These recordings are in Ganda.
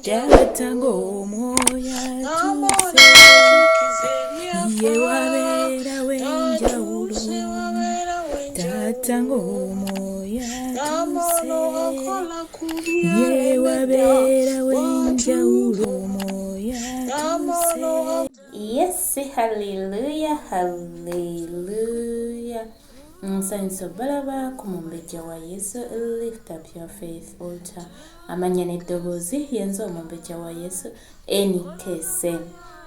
Taata ng'omwoyo atuuse, ye wabeera w'enjawulo. Taata ng'omwoyo atuuse, ye wabeera w'enjawulo, omwoyo atuuse. Yes, hallelujah, hallelujah. Nsanyusa balaba ku mumbejja wa Yesu. Lift up your faith altar. Amanya n'eddoboozi yenza omumbejja wa Yesu NKSM.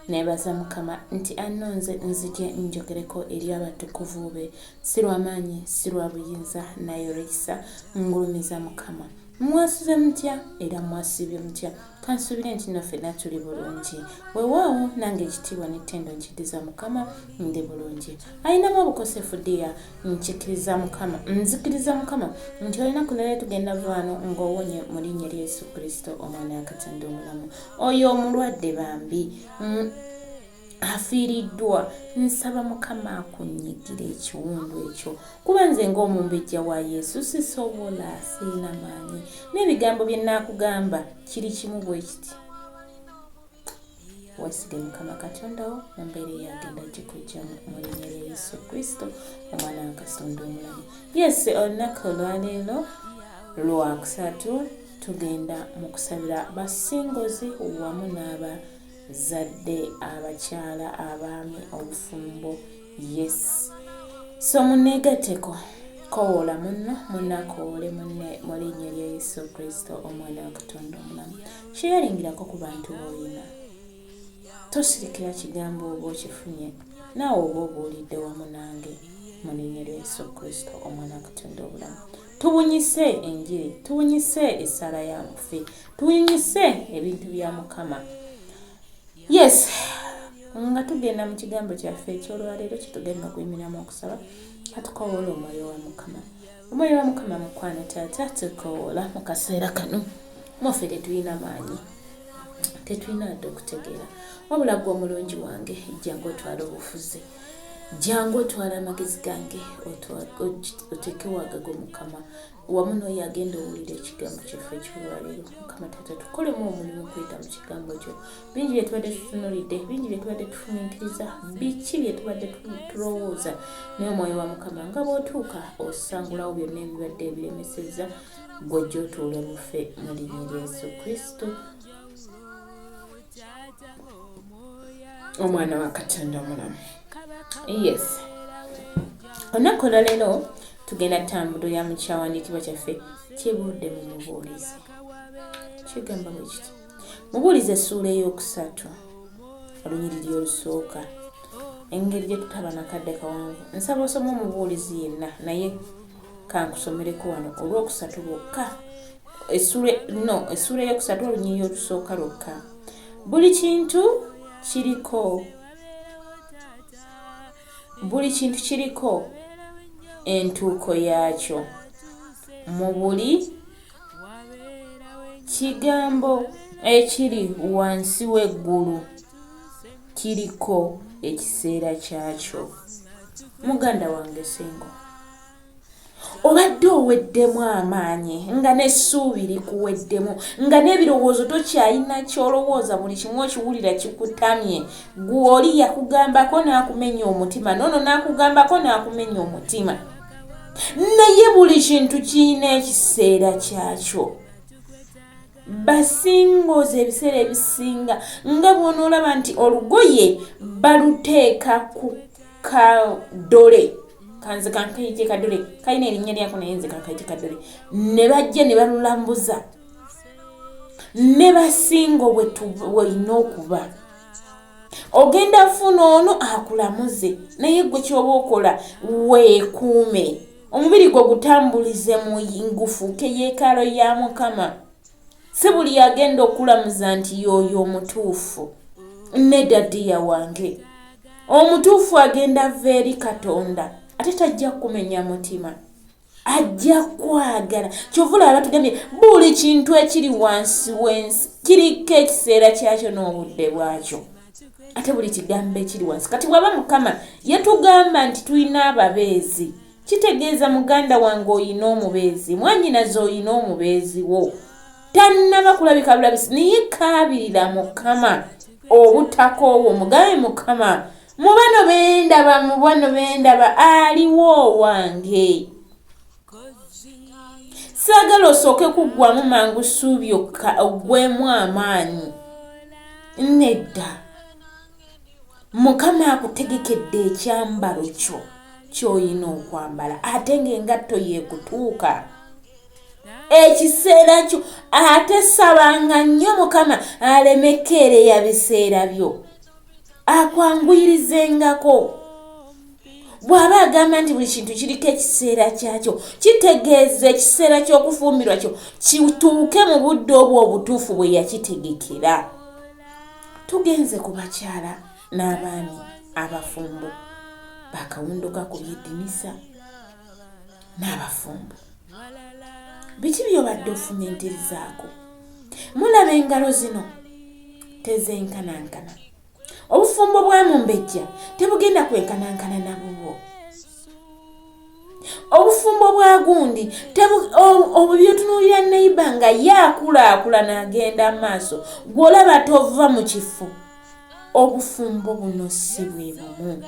Neebaza Mukama nti annonze nzije njogereko eri abatukuvu be, si lw'amaanyi si lwa buyinza naye olw'ekisa ngulumiza Mukama. Mwasuze mutya era mwasibye mutya? Kansuubire nti nno ffenna tuli bulungi. Weewaawo nange ekitiibwa n'ettendo nkiddiza Mukama ndi bulungi. Ayinamu obukosefu ddiya nzikiriza Mukama nti olunaku leero tugenda vaano ng'owonye mu linnya lya Yesu Kristo omwana wa Katonda omulamu. Oyo omulwadde bambi afiiriddwa, nsaba Mukama akunnyigira ekiwundu ekyo, kuba nze ng'omumbejja wa Yesu sisobola, sirina maanyi, n'ebigambo bye nnaakugamba kiri kimu bwe kiti. Weesige Mukama Katonda wo mu mbeera eyagenda gikujja mu linnya lya Yesu Kristo omwana wa Katonda omulamu. Yes, olunaku olwaleero lwakusatu tugenda mu kusabira basingozi wamu n'abazadde, abakyala, abaami, obufumbo. Yes, so muneegatteko, kowoola munno, munnakowoole munne mu linnya lya Yesu Kristo omwana wa Katonda omulamu. Kyeyalingirako ku bantu b'olina, tosirikira kigambo oba okifunye, naawe oba obuulidde wamu nange mu linnya lya Yesu Kristo omwana wa Katonda omulamu. Tubunyise enjiri, tubunyise essala ya mufe, tubunyise ebintu bya Mukama. Yes, nga tugenda mu kigambo kyaffe ekyolwaleero kitugenda okuyimiramu okusaba, katukowoola omwoyo wa Mukama. Omwoyo wa Mukama mukwana taata, tukowoola mu kaseera kano mwaffe tetulina maanyi, tetulina wadde okutegeera, wabula gwe omulungi wange, jjangu otwala obufuzi, jangu otwala amagezi gange, oteeke wagago Mukama wamu n'oyo agenda owulira ekigambo kyaffe ekyolwaleero. Mukama taata tukolemu omulimu okuyita mu kigambo kyo. Bingi bye tubadde tutunuulidde, bingi bye tubadde tufumiitiriza, biki bye tubadde tulowooza, naye omwoyo wa Mukama nga bw'otuuka osangulawo byonna ebibadde ebiremesezza, gw'ojja otuule muffe mu linnya lya Yesu Kristo omwana wa Katonda omulamu. Yes, olunaku olwaleero tugenda tambulira mu kyawandiikibwa kyaffe kibudde mu Mubuulizi. Kigamba bwe kiti, Mubuulizi essuula ey'okusatu olunyiriri olusooka, engeri gye tutaba nakadde kawanvu. Nsaba osome Omubuulizi yenna, naye kankusomereko wano olwokusatu lwokka, essuula ey'okusatu olunyiriri olusooka lwokka. Buli kintu kiriko entuuko yaakyo. Mu buli kigambo ekiri wansi w'eggulu kiriko ekiseera kyakyo. Muganda wange Sengo, obadde oweddemu amaanyi, nga n'essuubi likuweddemu, nga n'ebirowoozo tokyalina kyolowooza, buli kimu okiwulira kikutamye. Gwe oli yakugambako n'akumenya omutima, nono n'akugambako n'akumenya omutima, naye buli kintu kirina ekiseera kyakyo. Basingozi ebiseera ebisinga nga bw'onoolaba nti olugoye baluteeka ku kadole, kanze kankayite kadole, kalina erinnya lyako naye nze kankayite kadole, ne bajja ne balulambuza, ne basingo bw'olina okuba. Ogenda funa ono akulamuze, naye gwe ky'oba okola weekuume, omubiri gwe gutambulize mu ngufuuke yeekalo ya Mukama. Si buli agenda okulamuza nti y'oyo omutuufu. Nedda ddiya wange, omutuufu agenda ava eri Katonda, ate tajja kumenya mutima, ajja kwagala. Kyova olaba tugambye buli kintu ekiri wansi w'ensi kiriko ekiseera kyakyo n'obudde bwakyo, ate buli kigambo ekiri wansi. Kati bw'aba Mukama yatugamba nti tulina ababeezi, kitegeeza muganda wange oyina omubeezi, mwannyinaze oyina omubeezi wo. tannaba kulabika bulabisi naye kaabirira Mukama obutakoowa mugabe Mukama mu bano bendaba aliwo wange. Saagala osooke kuggwamu mangu ssuubi oggwemu amaanyi. Nedda. Mukama akutegekedde ekyambalo kyo ky'olina okwambala ate ng'engatto yeekutuuka. Ekiseera kyo ate sabanga nnyo Mukama alemekeereya biseera byo. Akwanguyirizengako. Bw'aba agamba nti buli kintu kiriko ekiseera kyakyo, kitegeeza ekiseera ky'okufumbirwa kyo kituuke mu budde obwo obutuufu bwe yakitegekera. Tugenze ku bakyala n'abaami abafumbo bakawunduka ku by'eddinisa n'abafumbo. Biki by'obadde ofumentirizaako? Mulaba engalo zino tezeenkanankana. Obufumbo bwa Mumbejja tebugenda kwenkanankana na bubwo. Obufumbo bwa gundi by'otunuulira neiba nga yaakulaakula n'agenda maaso gw'olaba tova mu kifo. Obufumbo buno si bwe bumu.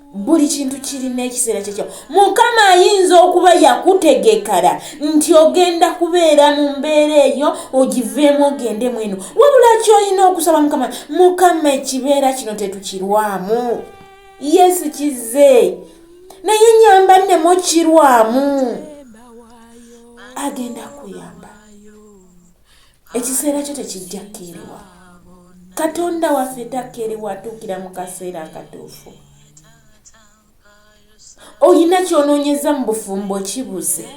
Buli kintu kirina ekiseera kyakyo. Mukama ayinza okuba yakutegekala nti ogenda kubeera mu mbeera eyo ogiveemu ogendemu eno. Wabula ky'olina okusaba Mukama ekibeera kino tetukirwamu. Yesu kizze. Naye nyamba nnemu kirwamu. Agenda kuyamba. Ekiseera kyo tekijja kkeerewa. Katonda waffe takkeerewa atuukira mu kaseera akatuufu. Oyina kyonoonyeza mu bufumbo kibuze.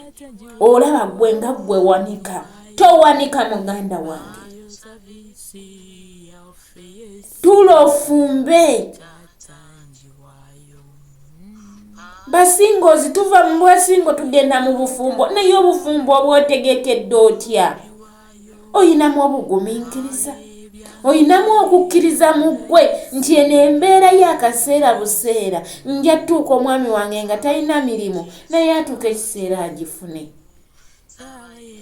Olaba gwe nga gwe wanika. Towanika muganda wange. Tulo ofumbe. Basingo zituva mu bwasingo tugenda mu bufumbo. Naye obufumbo obwotegekedde otya? Oyinamu obugumiikiriza. Oyinamu okukkiriza mu ggwe nti eno embeera y'akaseera buseera nja tuuka omwami wange nga talina mirimu naye atuuka ekiseera agifune.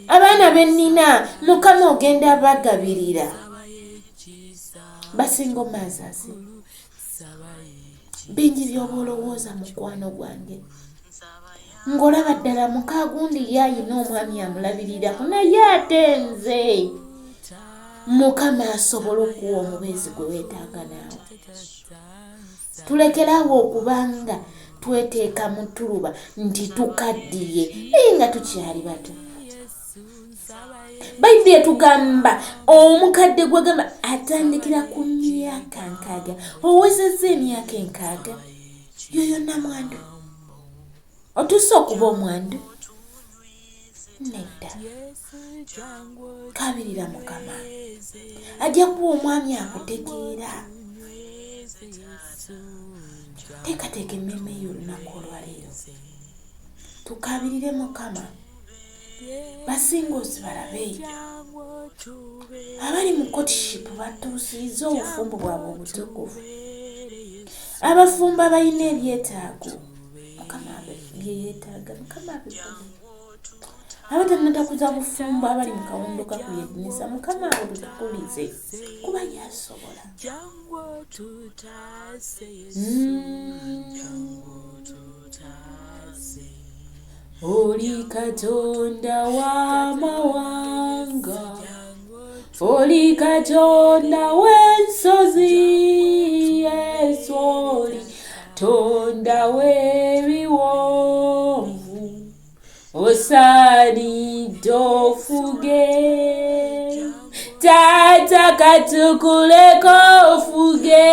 Abaana bennina Mukama ogenda bagabirira. Basingo maazazi. Bingi by'oba olowooza mukwano gwange. Ng'olaba ddala muka gundi y'ayina omwami amulabirirako naye ate nze. Mukama asobola okuwa omubeezi gwe weetaaga naawe. Tulekerawo okubanga tweteeka mu tuluba nti tukaddiye naye nga tukyali bato. Bayibuli etugamba omukadde gw'agamba atandikira ku myaka 6. Owezezza emyaka 6 yoyo namwandu. Otuuse okuba omwandu? Nedda. Kabirira Mukama. Ajja kuba omwami akutegeera. Teekateeka emmeeme y'olunaku olwaleero. Tukabirire Mukama. Basingo zibalabe. Abali mu courtship batuusizza obufumbo bwabwe obutukuvu. Abafumbo abalina ebyetaago Mukama byeyeetaaga Mukama abikole. Abatannatakuza bufumbo abali mu kawunduka ku by'eddinisa Mukama abutukulize kuba yasobola. Oli Katonda w'amawanga, oli Katonda w'ensozi, Yesu oli Katonda w'ebiwonvu, osaanidde ofuge. Taata katukuleko ofuge,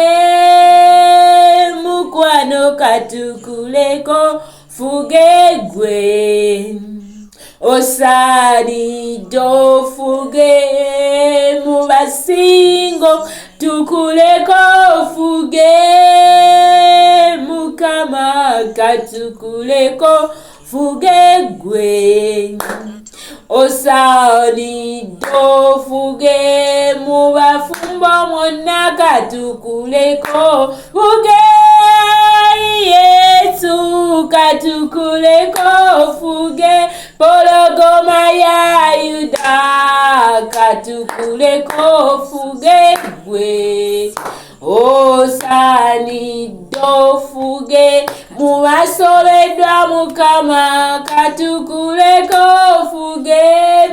mukwano katukuleko fuge gwe. Osaanidde ofuge, mu basingo tukuleko ofuge, Mukama katukuleko fuge gwe. Osaanidde ofuge, mu bafumbo mwonna katukuleko fuge, Yesu katukuleko fuge pologoma ya Yuda katukuleko fuge gwe osani dofuge mubasoledwa mukama katukuleko fuge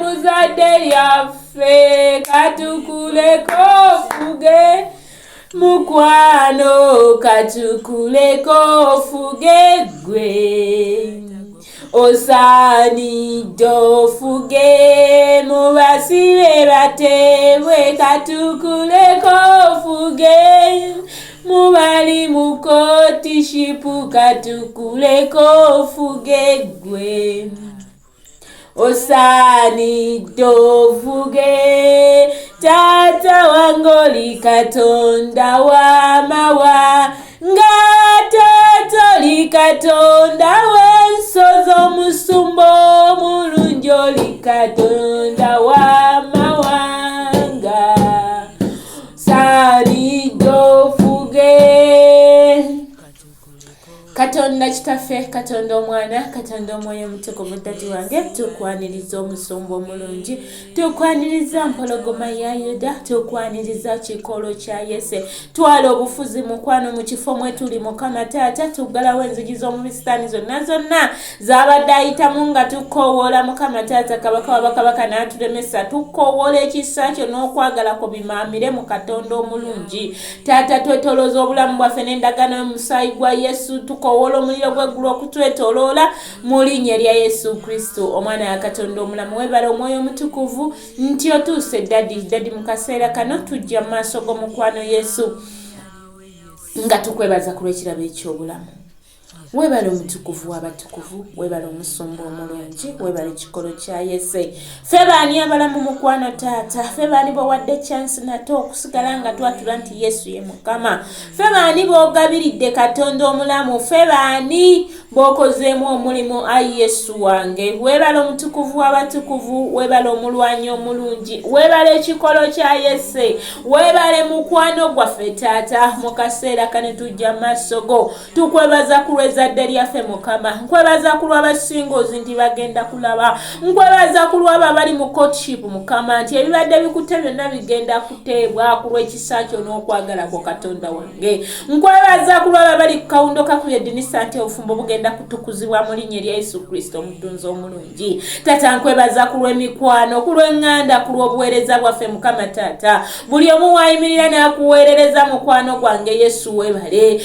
muzadde lyaffe katukuleko fuge mukwano katukuleko fuge gwe osani dofuge mubasibe batebwe katukuleko fuge mubali mukotishipu katukuleko fuge gwe osani dofuge tata wangoli katonda wa mawa nga tata li katonda wensozo musumbo mulunjo li katonda wa mawanga sani dofuge Katonda kitaffe katonda omwana katonda omwoyo omutukuvu ddati wange tukwaniriza omusumba omulungi tukwaniriza mpologoma ya Yuda tukwaniriza kikolo kya Yese twala obufuzi mukwano mu kifo mwe tuli Mukama Taata tuggalawo enzigi z'omubisitaani zonna z'abadde ayitamu nga tukoowoola Mukama Taata kabaka wabakabaka n'atulemesa tukoowoola ekisa kyo n'okwagala ko bimaamire mu katonda omulungi Taata twetolooza obulamu bwaffe n'endagaano y'omusaayi gwa Yesu tukowola omuliro gw'eggulu okutwetoloola mu linnya lya Yesu Kristo omwana wa Katonda omulamu webale omwoyo omutukuvu nti otuuse ddadi mu kaseera kano tujja mu maaso g'omukwano Yesu nga tukwebaza ku lw'ekirabo eky'obulamu webale omutukuvu w'abatukuvu webale omusumba omulungi webale ekikolo kya Yese ffe baani abalamu mukwano Taata ffe baani bowadde chance nate okusigala nga twatula nti Yesu ye Mukama ffe baani boogabiridde Katonda omulamu ffe baani bookozeemu omulimu ayi Yesu wange webale omutukuvu w'abatukuvu webale omulwanyi omulungi webale ekikolo kya Yese webale mukwano gwaffe Taata mu kaseera kane tujja maaso go tukwebaza ku lw'ezzadde lyaffe Mukama nkwebaza ku lw'abasingozi nti bagenda kulaba nkwebaza ku lw'abo abali mu courtship Mukama nti ebibadde bikutte byonna bigenda kuteebwa ku lw'ekisa kyo n'okwagala kwa Katonda wange nkwebaza ku lw'abo abali ku kawundo kakubye ddinisa nti obufumbo bugenda kutukuzibwa mu linnya lya Yesu Kristo omutunzi omulungi Taata nkwebaza ku lw'emikwano ku lw'eŋŋanda ku lw'obuweereza bwaffe Mukama Taata buli omu waayimirira n'akuweerereza mukwano gwange Yesu webale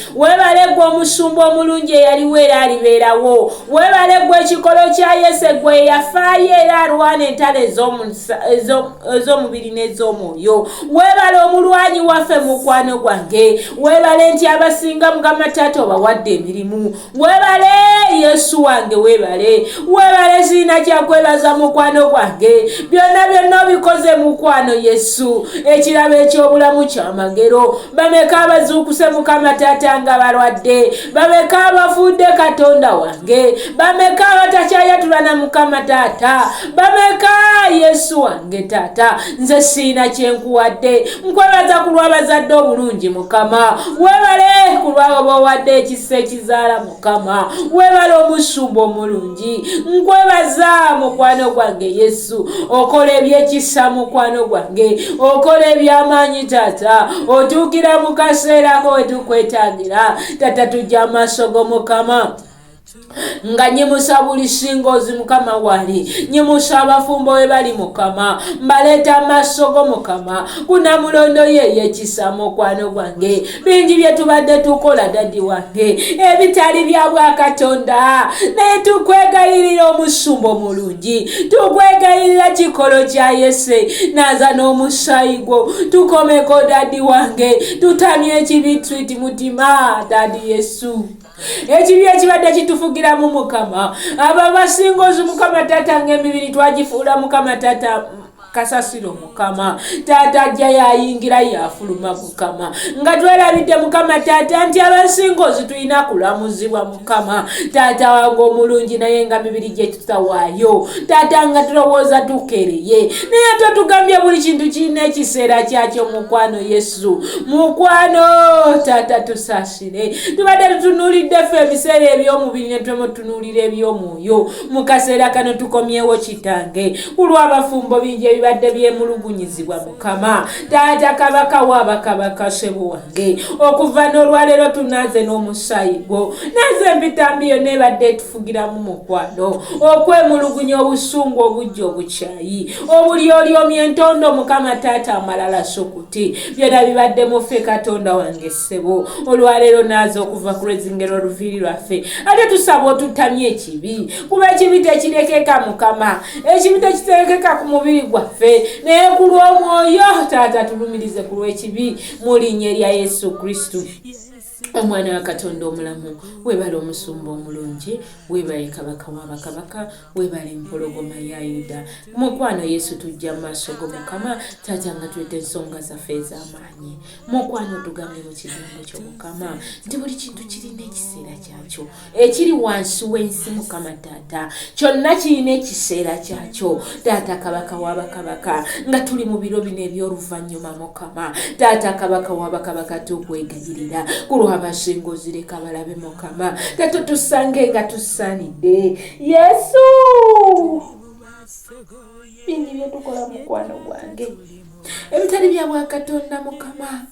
gwe omusumba omulungi eyaliwo era alibeerawo webale gwe ekikolo kya Yese gwe yafaayo era alwana entalo ez'omubiri n'ez'omwoyo webale omulwanyi waffe mukwano gwange webale nti abasinga Mukama Taata obawadde emirimu webale Yesu wange webale sirina kyakwebaza mukwano gwange byonna obikoze mukwano Yesu ekirabo eky'obulamu kyamagero bameka abazuukuse Mukama Taata nga balwadde bameka abafudde Katonda wange bameka abatakyayatula na Mukama Taata bameka Yesu wange Taata nze sirina kyenkuwadde nkwebaza ku lw'abazadde obulungi Mukama webale ku lw'abo bowadde ekisa ekizaala Mukama webale omusumba omulungi nkwebaza mukwano gwange Yesu okola ebyekisa mukwano gwange okola ebyamaanyi Taata otuukira mu kaseera ko wetukwetaagira Taata tujja maaso go Mukama nga nyimusa buli singozi Mukama wali nyimusa abafumbo we bali Mukama mbaleeta maaso go Mukama kuna mulondo ye ekisa mukwano gwange bingi bye tubadde tukola dadi wange ebitali bya bwa Katonda naye tukwegayirira omusumba omulungi tukwegayirira kikolo kya Yese naza n'omusaayi gwo tukomeko dadi wange tutamye ekibitwiti mutima dadi Yesu ekibi ekibadde kitufugiramu Mukama abo abasingozi Mukama Taata ng'emibiri twagifuula Mukama Taata kasasiro mukama taata ajja yayingira yafuluma mukama nga twerabidde mukama taata nti abasingo zitulina kulamuzibwa mukama taata wange omulungi naye nga mibiri gye tutawaayo taata nga tulowooza tukereye naye totugambye buli kintu kirina ekiseera kyakyo mukwano yesu mukwano taata tusaasire tubadde tutunuulidde ffe ebiseera eby'omubiri ne twemutunuulira eby'omwoyo mu kaseera kano tukomyewo kitange kulw'abafumbo bingi ebibadde byemulugunyizibwa mukama taata kabaka waabakabaka ssebo wange okuva n'olwaleero tunaze n'omusaayi gwo naze empitambi yonna ebadde etufugiramu mukwano okwemulugunya obusungu obujja obukyayi obulyolyomi entondo mukama taata amalala sokuti byonna bibaddemu ffe katonda wange ssebo olwaleero naze okuva ku lwezingero oluviiri lwaffe ate tusaba otutamye ekibi kuba ekibi tekirekeka mukama ekibi tekiterekeka ku mubiri gwaffe naye ku lw'omwoyo taata tulumirize ku lw'ekibi mu linnya erya yesu kristo omwana wa katonda omulamu webale omusumba omulungi webale kabaka w'abakabaka webale empologoma ya yuda mukwano yesu tujja mu maaso go mukama taata nga tuleta ensonga zaffe ez'amaanyi mukwano tugambe mu kigambo kyo mukama nti buli kintu kirina ekiseera kyakyo ekiri wansi w'ensi mukama taata kyonna kirina ekiseera kyakyo taata kabaka w'abakabaka nga tuli mu biro bino eby'oluvannyuma mukama taata kabaka w'abakabaka tukwegayirira abasingo zireka balabe mukama tato tusange nga tusanidde yesu bingi byetukola mukwano gwange ebitali bya bwakatonda mukama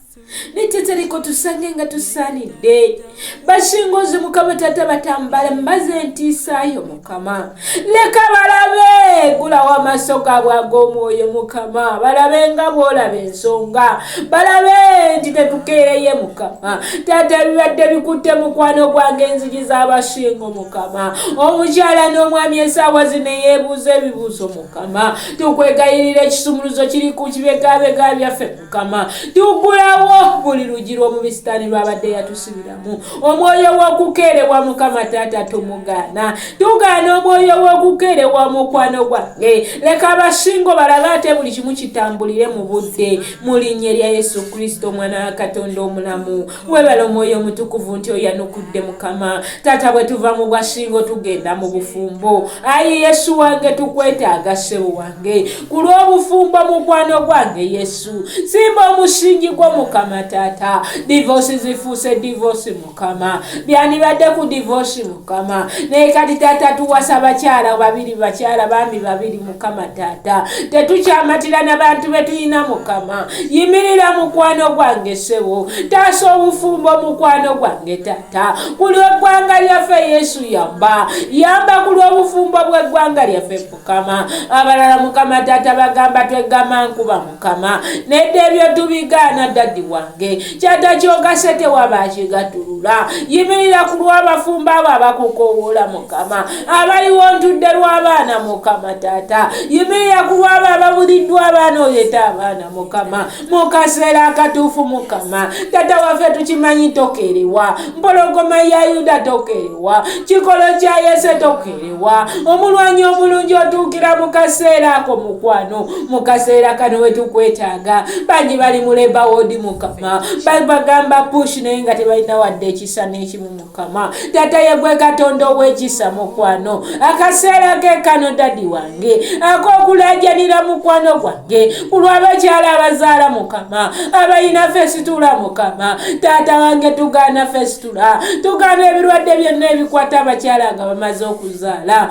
netetereko tusange nga tusanidde basingozi mukama tata batambala mbaze entiisaayo mukama leka balabe gulawo amaaso gaabwe ag'omwoyo mukama balabe nga bwolaba ensonga balabe nti tetukeereye mukama tata bibadde bikutte mukwano gwange enzigi z'abasingo mukama omukyala n'omwami esaawa zino yeebuuza ebibuuzo mukama tukwegayirira ekisumuluzo kiri ku kibegabega byaffe mukama tugulawo buli lugi lw'omubisitaani lwabadde yatusibiramu omwoyo w'okukeerebwa mukama taata tumugaana tugaana omwoyo w'okukeerebwa mukwano gwange leka abasingo balabe ate buli kimu kitambulire mu budde mu linnya erya yesu kristo omwana wa katonda omulamu webala omwoyo omutukuvu nti oyanukudde mukama taata bwe tuva mu bwasingo tugenda mu bufumbo ayi yesu wange tukwetaaga ssebo wange ku lw'obufumbo mukwano gwange yesu simba omusingi gwo mukama tata divorce zifuuse divorce mukama byandibadde ku divorce mukama naye kati tata tuwasa bakyala babiri bakyala bambi babiri mukama tata tetukyamatira n'abantu betulina mukama yimirira mukwano gwange ssebo taasa obufumbo mukwano gwange tata ku lw'eggwanga lyaffe yesu yamba ku lw'obufumbo bw'eggwanga lyaffe mukama abalala mukama tata bagamba twegama nkuba mukama nedde ebyo tubigaana daddi wange kyata kyogase tewaba kigatulula yimirira ku lw'abafumbo abo abakukowoola mukama abaliwo ntudde lw'abaana mukama tata yimirira ku lw'abo ababuliddwa abaana oyeta abaana mukama mu kaseera akatuufu mukama tata waffe tukimanyi tokerewa mpologoma ya yuda tokerewa kikolo kya yese tokerewa omulwanyi omulungi otuukira mu kaseera ako mukwano mu kaseera kano we tukwetaaga bangi bali mu leba woodi mukama bagamba push naye nga tebalina wadde ekisa n'ekimu mukama tata yegwe katonda ow'ekisa mukwano akaseera ke kano dadi wange ak'okulaajanira mukwano gwange ku lw'abakyala abazaala mukama abalina fesitula mukama taata wange tugaana fesitula tugaana ebirwadde byonna ebikwata abakyala nga bamaze okuzaala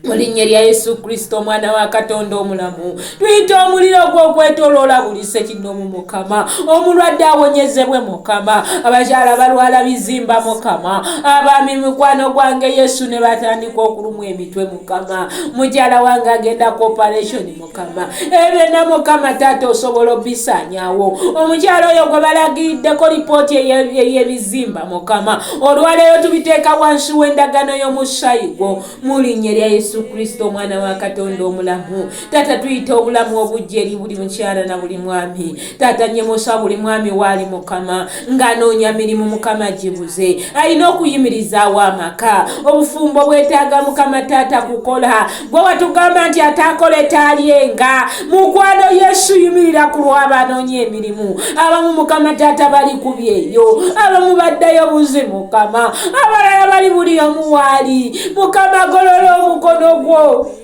mu linnya erya yesu kristo omwana wa katonda omulamu tuyita omuliro gw'okwetoloola buli ssekinomu mukama omulwadde awonyezebwe mukama abakyala balwala bizimba mukama abaami mukwano gwange yesu ne batandika okulumwa emitwe mukama mukyala wange agenda ku operation mukama ebyonna mukama taata osobola obisaanyawo omukyala oyo gwe balagiriddeko lipooti ey'ebizimba mukama olwaleero tubiteeka wansi w'endagano y'omusaayi gwo mu linnya erya yesu Yesu Kristo omwana wa Katonda omulamu. Tata tuyita obulamu obujja eri buli mukyala na buli mwami. Tata nyemosa buli mwami waali Mukama ng'anoonya mirimu Mukama gibuze, alina okuyimirizaawo amaka. Obufumbo bwetaaga Mukama Taata kukola, gwe watugamba nti ataakole taalyenga. Mukwano Yesu yimirira ku lw'abanoonya emirimu. Abamu Mukama Taata bali kubyeyo, abamu baddayo buzi Mukama, abalala bali buli omu waali. Mukama golola omukono gwo.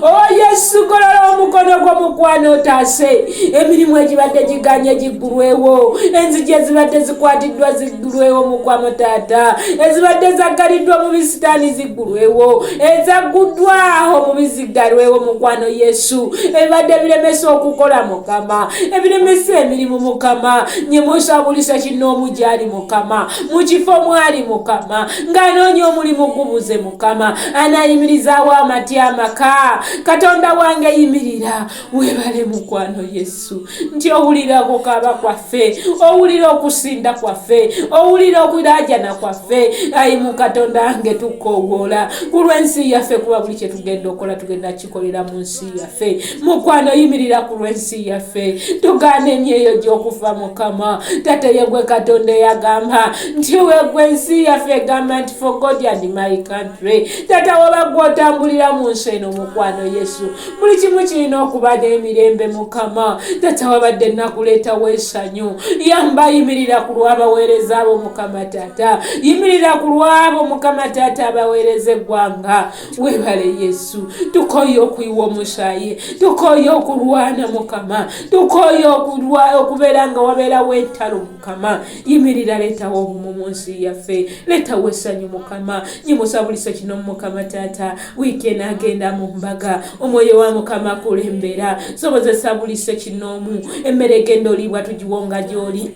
Oh Yesu, golola omukono gwo mukwano otaase emirimu egibadde giganye giggulwewo, enzigi ezibadde zikwatiddwa ziggulwewo Mukama Taata, ezibadde zaggaliddwa mu bisitaani ziggulwewo, ezagguddwaho mu biziggalwewo Mukwano Yesu, ebibadde biremesa okukola Mukama, ebiremesa emirimu Mukama. Nyemosa buli ssekinnoomu gy'ali Mukama, mu kifo mwali Mukama ng'anoonya omulimu gubuze Mukama, anaayimirizaawo amatya amaka. Katonda wange yimirira, weebale Mukwano Yesu, nti owulira okukaaba kwaffe, owulira okusinda kwaffe, owulira okulaajana kwaffe. Ayi mu Katonda wange tukoowoola ku lw'ensi yaffe, kuba buli kye tugenda okola tugenda kikolera mu nsi yaffe. Mukwano yimirira ku lw'ensi yaffe, tugaana emyeyo gy'okufa Mukama. Tate yegwe Katonda eyagamba nti wegwe ensi yaffe egamba nti for God and my country. Tata waba gw'otambulira mu nsi eno Mukwano Yesu, buli kimu kirina okuba n'emirembe Mukama. Tata wabadde nakuleetawo essanyu, yamba yimirira ku lw'abaweereza abo Mukama Taata, yimirira ku lw'abo Mukama Taata abaweereza eggwanga. Weebale Yesu, tukooye okuyiwa omusaayi, tukooye okulwana Mukama, tukooye okubeera nga wabeerawo entalo Mukama. Yimirira, leetawo obumu mu nsi yaffe, leetawo essanyu Mukama. Nyimusa buli kino Mukama Taata, wiiki enaagenda mu mbaga, omwoyo wa Mukama kulembera, sobozesa buli ssekinnoomu, emmere egenda oliibwa tugiwonga gy'oli,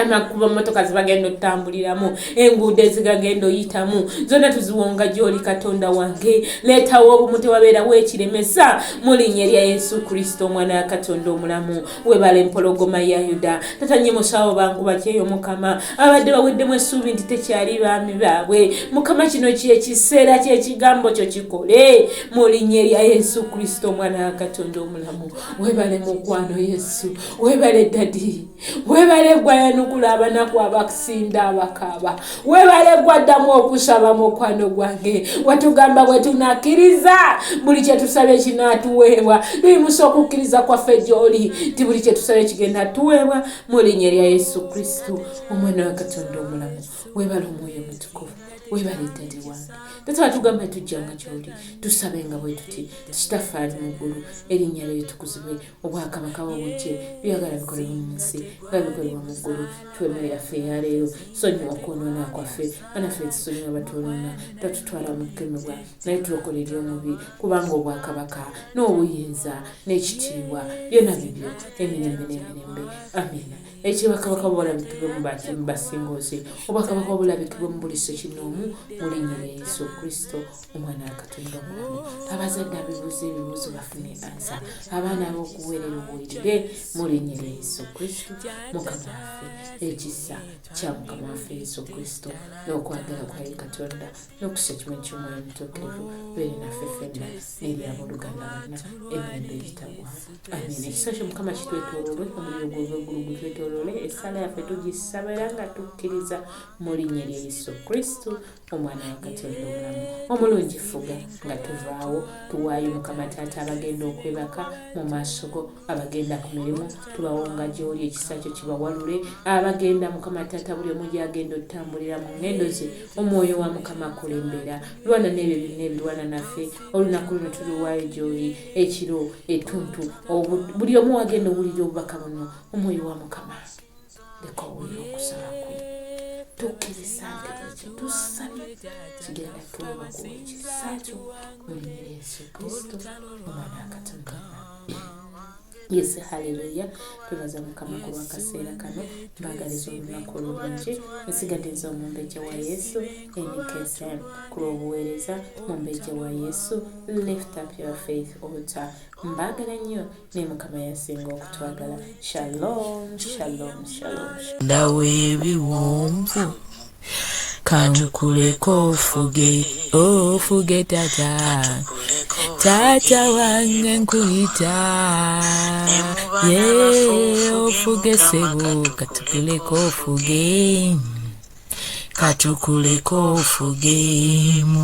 amakubo motoka zibagenda otambuliramu, enguudo ezigagenda oyitamu, zonna tuziwonga gy'oli Katonda wange. Leetawo obumu, tewabeerawo ekiremesa, mu linnya lya Yesu Kristo omwana wa Katonda omulamu. Weebale empologoma ya Yuda. Tata nyimusa abo bangu bakyeyo Mukama, abadde baweddemu essuubi nti tekyali baami baabwe. Mukama kino kyekiseera kyekigambo kyo kikole, mu linnya lya Yesu Kristo omwana wa Katonda omulamu. Weebale Mukwano Yesu, weebale Dadi, weebale gwayanukula abanaku abakusinda abakaaba, weebale gwaddamu okusaba Mukwano gwange. Watugamba bwe tunakkiriza buli kye tusabye kinaatuweebwa. Tuyimusa okukkiriza kwaffe gy'oli nti buli kye tusabye kigenda tuweebwa, mu linnya lya Yesu Kristo omwana wa Katonda omulamu. Weebale Omwoyo Mutukuvu, weebale Dadi wange. Tata watugamba tujjanga gy'oli tusabenga bwe tuti, Kitaffe ali mu ggulu, erinnya lyo litukuzibwe, obwakabaka bwo bujje, byagala bikolebwa mu nsi nga bikolebwa mu ggulu. Tuwe emmere yaffe eya leero, sonyiwa okwonoona kwaffe, banaffe tusonyiwa batwonoona, tatutwala mu kukemebwa, naye tulokole eri omubi, kubanga obwakabaka n'obuyinza n'ekitiibwa byonna bibyo emirembe n'emirembe. Amiina. Ekibakabaka bulabikibwe mu basingozi, obwakabaka bulabikibwe mu buli ssekinnoomu, mu linnya lya Yesu Kristo omwana wa Katonda omulamu. Abazadde abibuuza ebibuuzo bafune ansa, abaana ab'okuweerera obuwirire, mu linnya lya Yesu Kristo Mukama waffe. Ekisa kya Mukama waffe Yesu Kristo n'okwagala kwa Katonda n'okussa ekimu ky'Omwoyo Omutuukirivu beere naffe ffenna n'eri abooluganda bonna emirembe egitagwa. Amiina. Ekisa ky'Omukama kitwetoolole, omuliro gw'eggulu gutwetoolole, essala yaffe tugisabira nga tukkiriza mu linnya lya Yesu Kristo omwana wa Katonda omulamu. Omulungi fuga nga tuvaawo, tuwaayo Mukama Taata abagenda okwebaka mu maaso go, abagenda ku mirimu tubawonga gy'oli, ekisa kyo kibawalule. Abagenda Mukama Taata buli omu gy'agenda otambulira mu ngendo ze, omwoyo wa Mukama akulembera. Lwana n'ebyo byonna ebirwana naffe, olunaku luno tuluwaayo gy'oli, ekiro, ettuntu, buli omu wagenda owulira obubaka buno, omwoyo wa Mukama leka owulira okusaba kwe, tukkiriza nti buli kye tusabye kigenda tuweebwa ku ekisa kyo mu linnya lya Yesu Kristo omwana wa Katonda. Yes, haleluya. Tubaza Mukama ku lw'akaseera kano, mbagaliza olunaku olulungi, nsigadde omumbejja wa Yesu NKSM ku lw'obuweereza mumbejja wa Yesu Lift Up Your Faith Altar. Mbagala nnyo ne Mukama yasinga okutwagala. Shalom, shalom, shalom. Ndawe ebiwonvu kankuleko ofuge ofuge tata tata wange nkuyita ye ofuge sebo katukuleko ofuge katukuleko ofuge mu